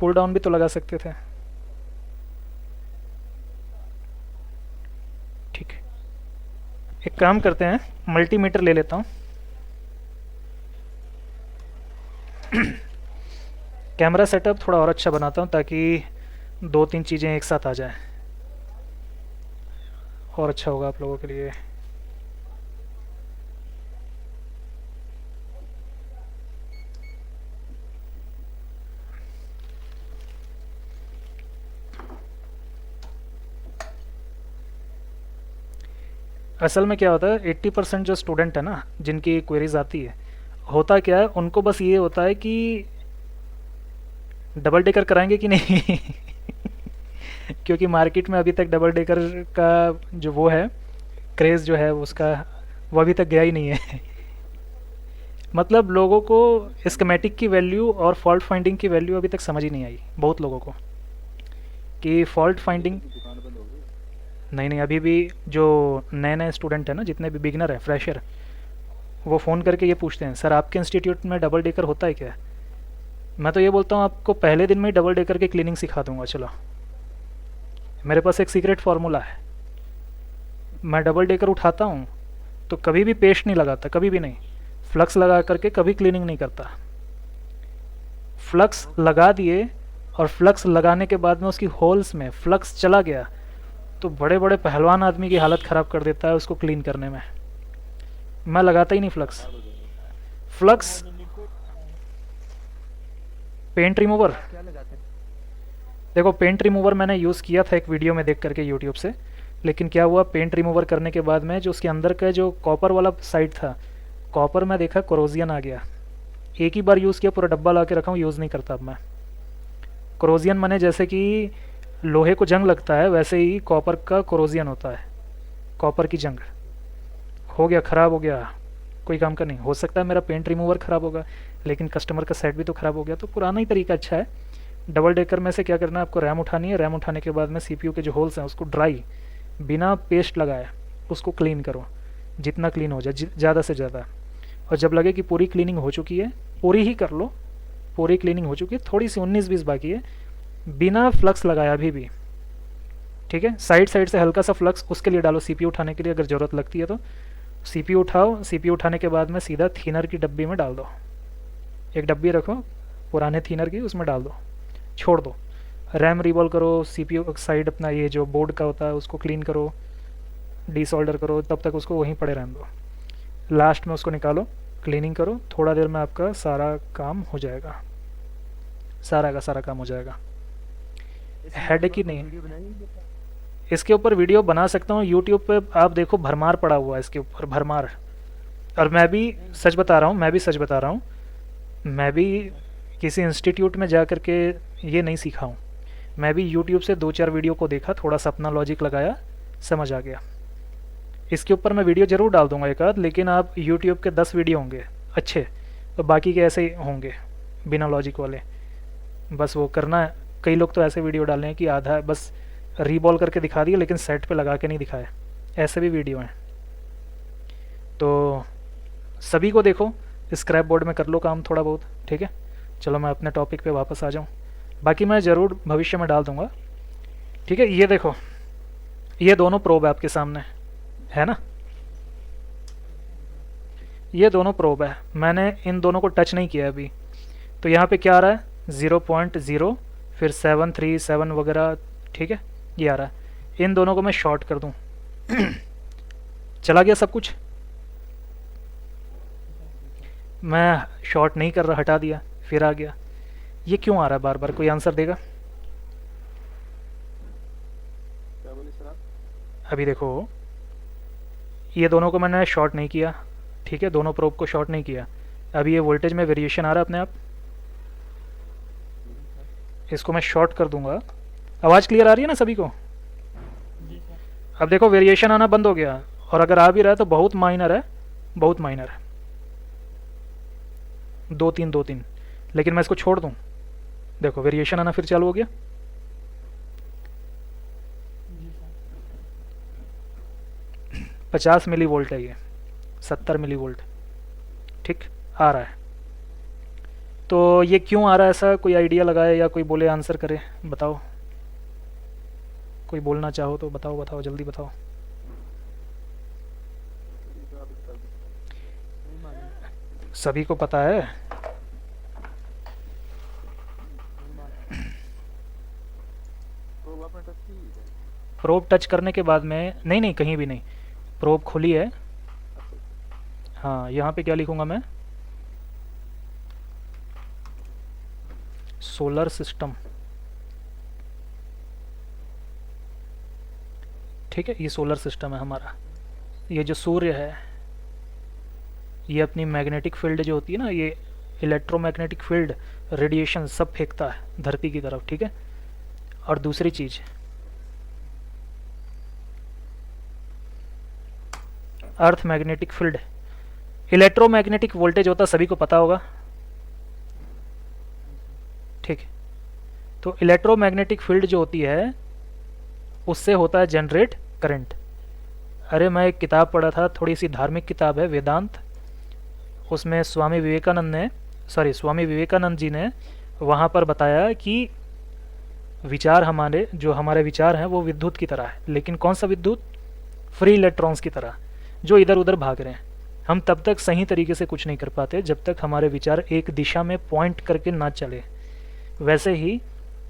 पुल डाउन भी तो लगा सकते थे, ठीक है। एक काम करते हैं, मल्टीमीटर ले लेता हूँ, कैमरा सेटअप थोड़ा और अच्छा बनाता हूँ ताकि 2-3 चीज़ें एक साथ आ जाएं, और अच्छा होगा आप लोगों के लिए। असल में क्या होता है, 80% जो स्टूडेंट है ना जिनकी क्वेरीज आती है, होता क्या है, उनको बस ये होता है कि डबल डेकर कराएंगे कि नहीं क्योंकि मार्केट में अभी तक डबल डेकर का जो वो है क्रेज़ जो है उसका, वो अभी तक गया ही नहीं है मतलब लोगों को स्कीमेटिक की वैल्यू और फॉल्ट फाइंडिंग की वैल्यू अभी तक समझ ही नहीं आई बहुत लोगों को, कि फॉल्ट फाइंडिंग। दुकान बंद हो गई। नहीं, अभी भी जो नए नए स्टूडेंट हैं ना, जितने भी बिगनर हैं, फ्रेशर, वो फ़ोन करके ये पूछते हैं, सर आपके इंस्टीट्यूट में डबल डेकर होता है क्या? मैं तो ये बोलता हूँ आपको पहले दिन में ही डबल डेकर की क्लीनिंग सिखा दूंगा। चलो, मेरे पास एक सीक्रेट फार्मूला है, मैं डबल डेकर उठाता हूँ तो कभी भी पेस्ट नहीं लगाता, कभी भी नहीं, फ्लक्स लगा करके कभी क्लीनिंग नहीं करता। फ्लक्स लगा दिए और फ्लक्स लगाने के बाद में उसकी होल्स में फ्लक्स चला गया तो बड़े बड़े पहलवान आदमी की हालत ख़राब कर देता है उसको क्लीन करने में। मैं लगाता ही नहीं फ्लक्स। फ्लक्स पेंट रिमूवर, क्या लगाते हैं? देखो पेंट रिमूवर मैंने यूज़ किया था एक वीडियो में देख करके यूट्यूब से, लेकिन क्या हुआ पेंट रिमूवर करने के बाद में जो उसके अंदर का जो कॉपर वाला साइड था, कॉपर में देखा कोरोजियन आ गया। एक ही बार यूज़ किया, पूरा डब्बा ला के रखा हूँ, यूज़ नहीं करता अब मैं। कोरोजियन माने जैसे कि लोहे को जंग लगता है वैसे ही कॉपर का कोरोजियन होता है, कॉपर की जंग हो गया, ख़राब हो गया, कोई काम का नहीं। हो सकता है मेरा पेंट रिमूवर ख़राब होगा लेकिन कस्टमर का सेट भी तो ख़राब हो गया। तो पुराना ही तरीका अच्छा है। डबल डेकर में से क्या करना है आपको, रैम उठानी है। रैम उठाने के बाद में सीपीयू के जो होल्स हैं उसको ड्राई बिना पेस्ट लगाए उसको क्लीन करो, जितना क्लीन हो जाए ज़्यादा से ज़्यादा। और जब लगे कि पूरी क्लीनिंग हो चुकी है, पूरी ही कर लो, पूरी क्लीनिंग हो चुकी है, थोड़ी सी 19-20 बाकी है, बिना फ्लक्स लगाया अभी भी, ठीक है। साइड साइड से हल्का सा फ्लक्स उसके लिए डालो, सीपीयू उठाने के लिए अगर ज़रूरत लगती है तो सीपीयू उठाओ। सीपीयू उठाने के बाद में सीधा थीनर की डब्बी में डाल दो, एक डब्बी रखो पुराने थीनर की, उसमें डाल दो, छोड़ दो। रैम रिवॉल्व करो, सीपीयू साइड अपना ये जो बोर्ड का होता है उसको क्लीन करो, डिसऑल्डर करो, तब तक उसको वहीं पड़े रहने दो। लास्ट में उसको निकालो, क्लीनिंग करो, थोड़ा देर में आपका सारा काम हो जाएगा, सारा का सारा काम हो जाएगा। हेड की नहीं, वीडियो बनाएंगे? इसके ऊपर वीडियो बना सकता हूँ। यूट्यूब पे आप देखो भरमार पड़ा हुआ है इसके ऊपर, भरमार। और मैं भी सच बता रहा हूँ, मैं भी किसी इंस्टीट्यूट में जा कर के ये नहीं सीखा हूँ। मैं भी यूट्यूब से 2-4 वीडियो को देखा, थोड़ा सा अपना लॉजिक लगाया, समझ आ गया। इसके ऊपर मैं वीडियो ज़रूर डाल दूँगा एक आध, लेकिन आप यूट्यूब के 10 वीडियो होंगे अच्छे, तो बाकी के ऐसे ही होंगे बिना लॉजिक वाले, बस वो करना है। कई लोग तो ऐसे वीडियो डाले हैं कि आधा बस रीबॉल करके दिखा दिया लेकिन सेट पे लगा के नहीं दिखाया, ऐसे भी वीडियो हैं। तो सभी को देखो, स्क्रैप बोर्ड में कर लो काम थोड़ा बहुत, ठीक है। चलो मैं अपने टॉपिक पे वापस आ जाऊँ, बाकी मैं ज़रूर भविष्य में डाल दूँगा, ठीक है। ये देखो, ये दोनों प्रोब है आपके सामने, है ना, ये दोनों प्रोब है। मैंने इन दोनों को टच नहीं किया अभी। तो यहाँ पे क्या आ रहा है, 0.0, फिर 737 वगैरह, ठीक है, ये आ रहा है। इन दोनों को मैं शॉर्ट कर दूँ चला गया सब कुछ। मैं शॉर्ट नहीं कर रहा, हटा दिया, फिर आ गया। ये क्यों आ रहा है बार बार, कोई आंसर देगा? क्या बोले सर आप? अभी देखो, ये दोनों को मैंने शॉर्ट नहीं किया, ठीक है, दोनों प्रोब को शॉर्ट नहीं किया। अभी ये वोल्टेज में वेरिएशन आ रहा है अपने आप, इसको मैं शॉर्ट कर दूंगा। आवाज़ क्लियर आ रही है ना सभी को? जी सर। अब देखो वेरिएशन आना बंद हो गया, और अगर आ भी रहा है तो बहुत माइनर है, बहुत माइनर है, 2-3, लेकिन मैं इसको छोड़ दूं, देखो वेरिएशन आना फिर चालू हो गया। जी सर। 50 मिली वोल्ट है ये, 70 मिली वोल्ट, ठीक आ रहा है। तो ये क्यों आ रहा है ऐसा, कोई आइडिया लगाए या कोई बोले, आंसर करे, बताओ। कोई बोलना चाहो तो बताओ, जल्दी बताओ। सभी को पता है। प्रोब टच करने के बाद में, नहीं कहीं भी नहीं, प्रोब खुली है। हाँ, यहाँ पे क्या लिखूँगा मैं, सोलर सिस्टम, ठीक है। ये सोलर सिस्टम है हमारा। ये जो सूर्य है, ये अपनी मैग्नेटिक फील्ड जो होती है ना, ये इलेक्ट्रोमैग्नेटिक फील्ड, रेडिएशन सब फेंकता है धरती की तरफ, ठीक है। और दूसरी चीज़, earth magnetic field, electromagnetic voltage होता है, सभी को पता होगा, ठीक है। तो इलेक्ट्रोमैग्नेटिक फील्ड जो होती है उससे होता है जनरेट करंट। अरे मैं एक किताब पढ़ा था, थोड़ी सी धार्मिक किताब है, वेदांत, उसमें स्वामी विवेकानंद जी ने वहाँ पर बताया कि विचार, हमारे विचार हैं वो विद्युत की तरह है, लेकिन कौन सा विद्युत, फ्री इलेक्ट्रॉन्स की तरह, जो इधर उधर भाग रहे हैं। हम तब तक सही तरीके से कुछ नहीं कर पाते जब तक हमारे विचार एक दिशा में पॉइंट करके ना चले। वैसे ही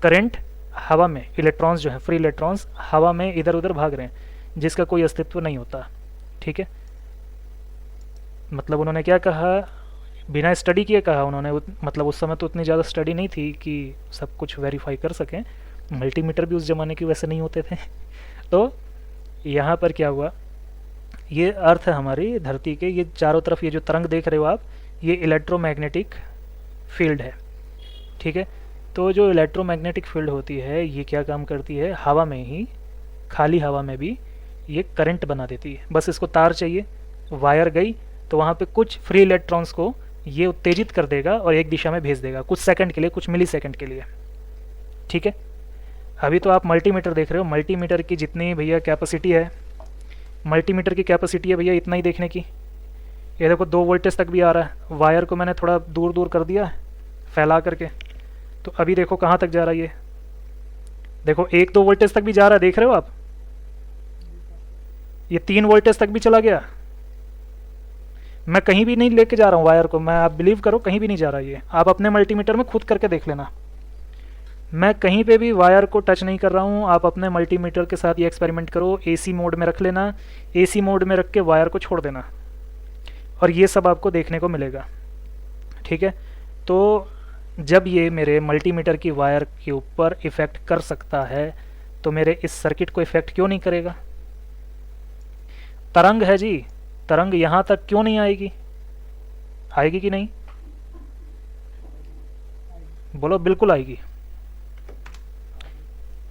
करंट हवा में, इलेक्ट्रॉन्स जो हैं, फ्री इलेक्ट्रॉन्स हवा में इधर उधर भाग रहे हैं जिसका कोई अस्तित्व नहीं होता। ठीक है, मतलब उन्होंने क्या कहा, बिना स्टडी किए कहा उन्होंने। मतलब उस समय तो उतनी ज़्यादा स्टडी नहीं थी कि सब कुछ वेरीफाई कर सकें, मल्टीमीटर भी उस ज़माने के वैसे नहीं होते थे। तो यहाँ पर क्या हुआ, ये अर्थ है हमारी धरती के, ये चारों तरफ ये जो तरंग देख रहे हो आप, ये इलेक्ट्रोमैग्नेटिक फील्ड है। ठीक है, तो जो इलेक्ट्रोमैग्नेटिक फील्ड होती है ये क्या काम करती है, हवा में ही, खाली हवा में भी ये करंट बना देती है। बस इसको तार चाहिए, वायर गई तो वहाँ पे कुछ फ्री इलेक्ट्रॉन्स को ये उत्तेजित कर देगा और एक दिशा में भेज देगा, कुछ सेकंड के लिए, कुछ मिली सेकंड के लिए। ठीक है, अभी तो आप मल्टीमीटर देख रहे हो, मल्टीमीटर की जितनी भैया कैपेसिटी है, मल्टीमीटर की कैपेसिटी है भैया इतना ही देखने की। ये देखो 2 वोल्टेज तक भी आ रहा है, वायर को मैंने थोड़ा दूर दूर कर दिया फैला करके, तो अभी देखो कहाँ तक जा रहा है ये, देखो 1-2 वोल्टेज तक भी जा रहा है, देख रहे हो आप, ये 3 वोल्टेज तक भी चला गया। मैं कहीं भी नहीं लेके जा रहा हूँ वायर को, मैं, आप बिलीव करो कहीं भी नहीं जा रहा ये, आप अपने मल्टीमीटर में खुद करके देख लेना। मैं कहीं पे भी वायर को टच नहीं कर रहा हूँ, आप अपने मल्टीमीटर के साथ ये एक्सपेरिमेंट करो, एसी मोड में रख लेना, एसी मोड में रख के वायर को छोड़ देना और ये सब आपको देखने को मिलेगा। ठीक है, तो जब ये मेरे मल्टीमीटर की वायर के ऊपर इफ़ेक्ट कर सकता है तो मेरे इस सर्किट को इफ़ेक्ट क्यों नहीं करेगा। तरंग है जी, तरंग यहाँ तक क्यों नहीं आएगी, आएगी कि नहीं, बोलो, बिल्कुल आएगी।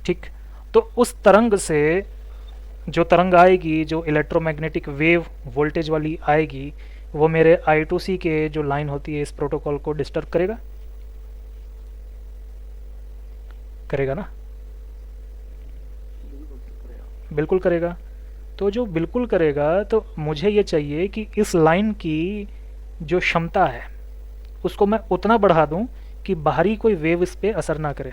ठीक, तो उस तरंग से जो तरंग आएगी, जो इलेक्ट्रोमैग्नेटिक वेव वोल्टेज वाली आएगी, वो मेरे I2C के जो लाइन होती है इस प्रोटोकॉल को डिस्टर्ब करेगा, करेगा ना, बिल्कुल करेगा। तो जो बिल्कुल करेगा, तो मुझे ये चाहिए कि इस लाइन की जो क्षमता है उसको मैं उतना बढ़ा दूं कि बाहरी कोई वेव इस पर असर ना करे।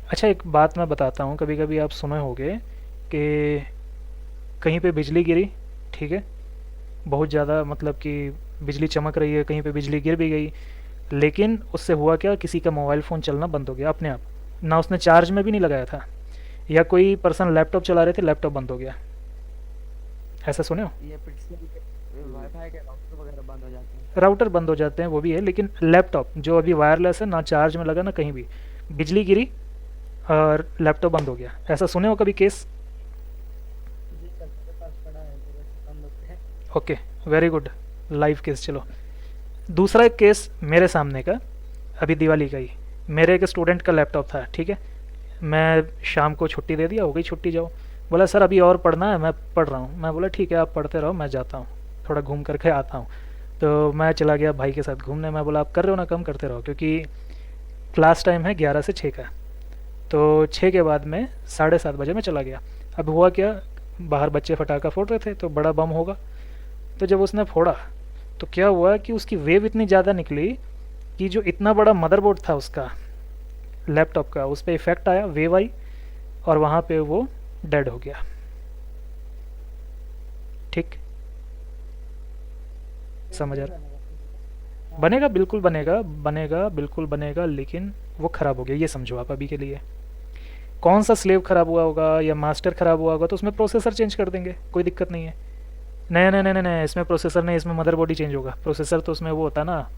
अच्छा, एक बात मैं बताता हूँ, कभी कभी आप सुने होंगे कि कहीं पे बिजली गिरी, ठीक है, बहुत ज़्यादा, मतलब कि बिजली चमक रही है, कहीं पे बिजली गिर भी गई, लेकिन उससे हुआ क्या, किसी का मोबाइल फ़ोन चलना बंद हो गया अपने आप, ना उसने चार्ज में भी नहीं लगाया था, या कोई पर्सन लैपटॉप चला रहे थे, लैपटॉप बंद हो गया। ऐसा सुने हो, ये वाईफाई के राउटर वगैरह बंद हो जाते हैं, राउटर बंद हो जाते हैं, वो भी है, लेकिन लैपटॉप जो अभी वायरलेस है, ना चार्ज में लगा ना कहीं भी, बिजली गिरी और लैपटॉप बंद हो गया। ऐसा सुने हो कभी केस? जी सर, मेरे पास पड़ा है, मेरे से कम होते हैं। Okay, very good, live case. चलो, दूसरा एक केस मेरे सामने का, अभी दिवाली का ही, मेरे एक स्टूडेंट का लैपटॉप था। ठीक है, मैं शाम को छुट्टी दे दिया, हो गई छुट्टी, जाओ, बोला सर अभी और पढ़ना है, मैं पढ़ रहा हूँ। मैं बोला ठीक है आप पढ़ते रहो, मैं जाता हूँ, थोड़ा घूम करके आता हूँ। तो मैं चला गया भाई के साथ घूमने। मैं बोला आप कर रहे हो ना, कम करते रहो, क्योंकि क्लास टाइम है 11 से 6 का, तो 6 के बाद में 7:30 बजे मैं चला गया। अब हुआ क्या, बाहर बच्चे फटाखा फोड़ रहे थे, तो बड़ा बम होगा, तो जब उसने फोड़ा तो क्या हुआ कि उसकी वेव इतनी ज़्यादा निकली कि जो इतना बड़ा मदरबोर्ड था उसका, लैपटॉप का, उस पर इफ़ेक्ट आया, वेव आई, और वहाँ पे वो डेड हो गया। ठीक, समझ आ रहा? बनेगा, बिल्कुल बनेगा, बनेगा, बिल्कुल बनेगा, लेकिन वो ख़राब हो गया, ये समझो आप अभी के लिए। कौन सा स्लेव ख़राब हुआ होगा या मास्टर ख़राब हुआ होगा तो उसमें प्रोसेसर चेंज कर देंगे, कोई दिक्कत नहीं है। नहीं नहीं नहीं नहीं, इसमें प्रोसेसर नहीं, इसमें मदरबोर्ड ही चेंज होगा। प्रोसेसर तो उसमें वो होता है ना,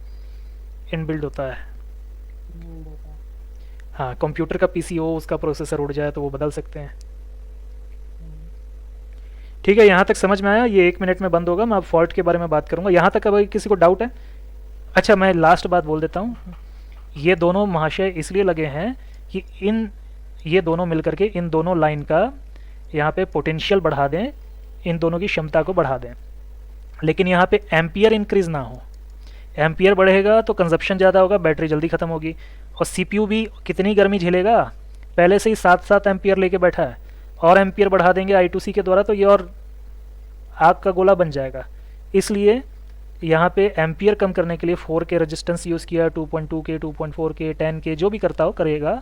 इनबिल्ड होता है। हाँ, कंप्यूटर का पीसी हो, उसका प्रोसेसर उड़ जाए तो वो बदल सकते हैं। ठीक है, यहाँ तक समझ में आया? ये 1 मिनट में बंद होगा, मैं अब फॉल्ट के बारे में बात करूँगा। यहाँ तक अगर किसी को डाउट है? अच्छा, मैं लास्ट बात बोल देता हूँ, ये दोनों महाशय इसलिए लगे हैं कि ये दोनों मिलकर के इन दोनों लाइन का यहाँ पे पोटेंशियल बढ़ा दें, इन दोनों की क्षमता को बढ़ा दें, लेकिन यहाँ पे एम्पियर इंक्रीज ना हो। एम्पियर बढ़ेगा तो कंजप्शन ज़्यादा होगा, बैटरी जल्दी ख़त्म होगी, और सीपीयू भी कितनी गर्मी झेलेगा, पहले से ही 7-7 एम्पियर लेके बैठा है, और एम्पियर बढ़ा देंगे I2C के द्वारा तो ये और आग का गोला बन जाएगा। इसलिए यहाँ पे एम्पियर कम करने के लिए 4 के रेजिस्टेंस यूज़ किया, 2.2 के, 2.4 के, 10 के, जो भी करता हो करेगा,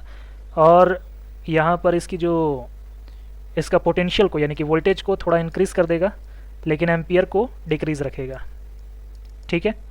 और यहाँ पर इसकी जो इसका पोटेंशियल को यानी कि वोल्टेज को थोड़ा इंक्रीज़ कर देगा, लेकिन एम्पियर को डिक्रीज़ रखेगा। ठीक है।